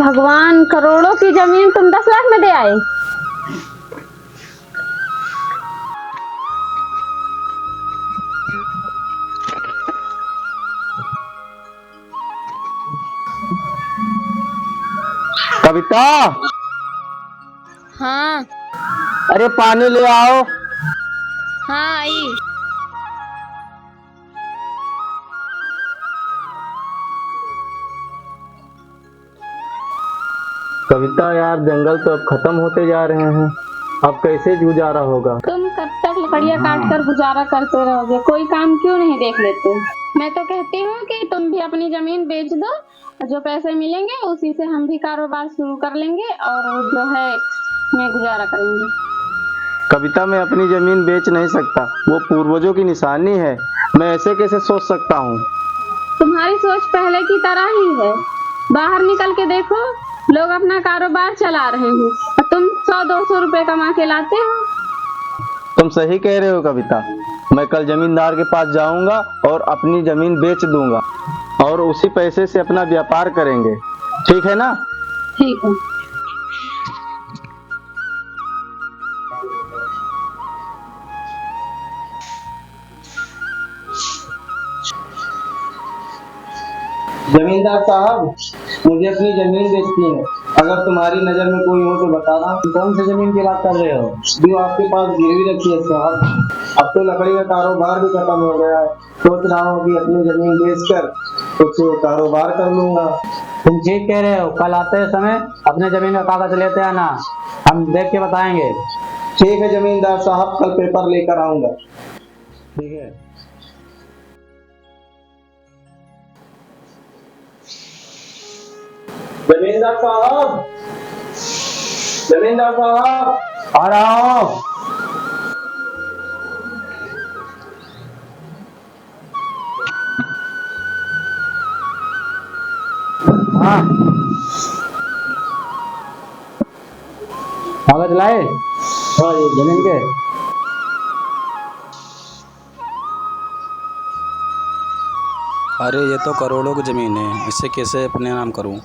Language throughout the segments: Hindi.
भगवान, करोड़ों की जमीन तुम 10 लाख में दे आए। कविता, हाँ अरे पानी ले आओ। हाँ आई। कविता यार, जंगल तो अब खत्म होते जा रहे हैं, अब कैसे गुजारा होगा? तुम कब तक लकड़ियां काट कर गुजारा करते रहोगे? कोई काम क्यों नहीं देख लेते? मैं तो कहती हूँ कि तुम भी अपनी जमीन बेच दो, जो पैसे मिलेंगे उसी से हम भी कारोबार शुरू कर लेंगे और जो है मैं गुजारा करेंगे। कविता, मैं अपनी जमीन बेच नहीं सकता, वो पूर्वजों की निशानी है, मैं ऐसे कैसे सोच सकता हूँ? तुम्हारी सोच पहले की तरह ही है। बाहर निकल के देखो, लोग अपना कारोबार चला रहे हैं और तुम 100-200 रुपए कमा के लाते हो। तुम सही कह रहे हो कविता, मैं कल जमींदार के पास जाऊंगा और अपनी जमीन बेच दूंगा और उसी पैसे से अपना व्यापार करेंगे, ठीक है ना? ठीक है। जमींदार साहब, मुझे अपनी जमीन बेचनी है, अगर तुम्हारी नजर में कोई हो तो बताना। कौन सी जमीन की बात कर रहे हो? जो आपके पास गिरवी रखी है साहब। अब तो लकड़ी का कारोबार भी खत्म हो गया है, सोच रहा हूँ कि अपनी जमीन बेचकर कुछ कारोबार कर लूंगा। तुम ठीक कह रहे हो, कल आते समय अपने जमीन का कागज लेते आना, हम देख के बताएंगे। ठीक है जमींदार साहब, कल पेपर लेकर आऊंगा। ठीक है। जमींदार साहब, जमींदार साहब, आ रहा हूँ। हाँ, कागज लाए? हाँ ये जमीन के। अरे ये तो करोड़ों की जमीन है, इसे कैसे अपने नाम करूं?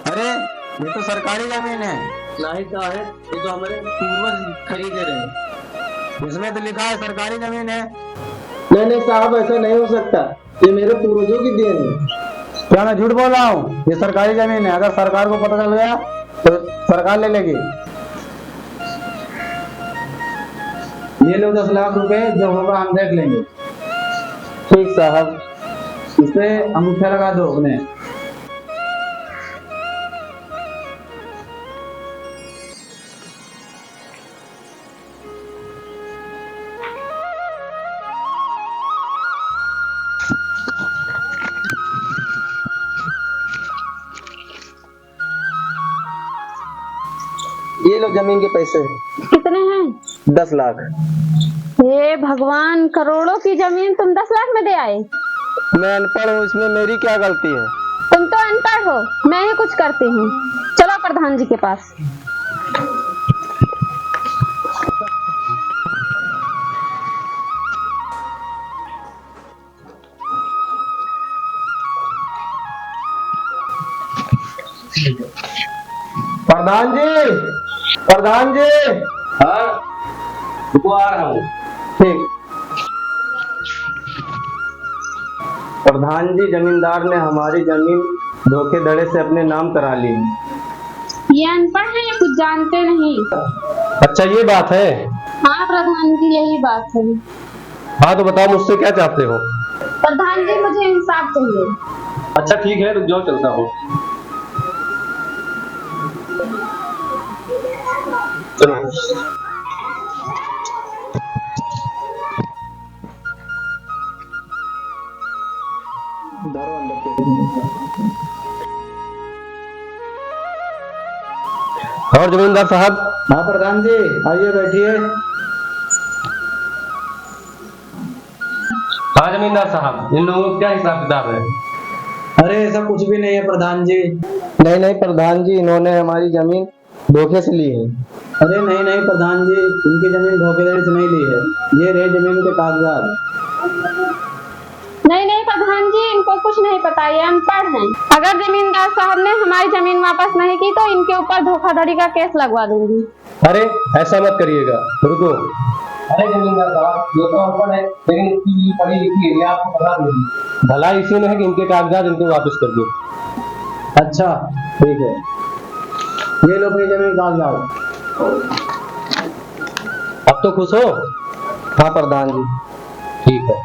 अरे ये तो सरकारी जमीन है। नहीं साहब, ये तो हमारे पूर्वज खरीदे रहे। इसमें तो लिखा है सरकारी जमीन है। नहीं नहीं साहब, ऐसा नहीं हो सकता, ये मेरे पूर्वजों की देन है। क्या मैं झूठ बोल रहा हूँ? ये सरकारी जमीन है, अगर सरकार को पता चल गया तो सरकार ले लेगी। ये लो 10 लाख रुपए, जो होगा हम देख लेंगे। ठीक साहब। इस पे अंगूठा लगा दो अपने। ये लो जमीन के पैसे, कितने हैं? 10 लाख। हे भगवान, करोड़ों की जमीन तुम 10 लाख में दे आए। मैं अनपढ़ हूँ, इसमें मेरी क्या गलती है? तुम तो अनपढ़ हो, मैं ही कुछ करती हूँ। चलो प्रधान जी के पास। प्रधान जी, प्रधान जी। हाँ, रुको आ रहा हूँ। ठीक। प्रधान जी, जमींदार ने हमारी जमीन धोखेधड़ी से अपने नाम करा ली। ये अनपढ़ है या कुछ जानते नहीं? अच्छा ये बात है? हाँ प्रधान जी, यही बात है। हाँ तो बताओ, मुझसे क्या चाहते हो? प्रधान जी, मुझे इंसाफ चाहिए। अच्छा ठीक है, रुक जाओ, चलता हूँ। चलो। और जमींदार साहब। हाँ प्रधान जी, आइए बैठिए। हाँ जमींदार साहब, इन लोगों का क्या हिसाब किताब है? अरे ऐसा कुछ भी नहीं है प्रधान जी। नहीं नहीं प्रधान जी, इन्होंने हमारी जमीन धोखे से ली है। अरे नहीं नहीं प्रधान जी, उनकी जमीन धोखेधड़ी से नहीं ली है, ये रहे जमीन के कागजात। नहीं नहीं प्रधान प्रधान जी, इनको कुछ नहीं पता, ये अनपढ़ हैं। अगर जमींदार साहब ने हमारी जमीन वापस नहीं की तो इनके ऊपर धोखाधड़ी का केस लगवा दूंगी। अरे ऐसा मत करिएगा, रुको। अरे जमींदार साहब, ये तो अनपढ़ है, लेकिन इसकी पढ़ी लिखी है, ये आपको बता दूंगी। भला इसी में है कि इनके कागजात इनको वापस कर दो। अच्छा ठीक है, ये लो अपनी जमीन कागजात। अब तो खुश हो? हाँ प्रधान जी। ठीक है।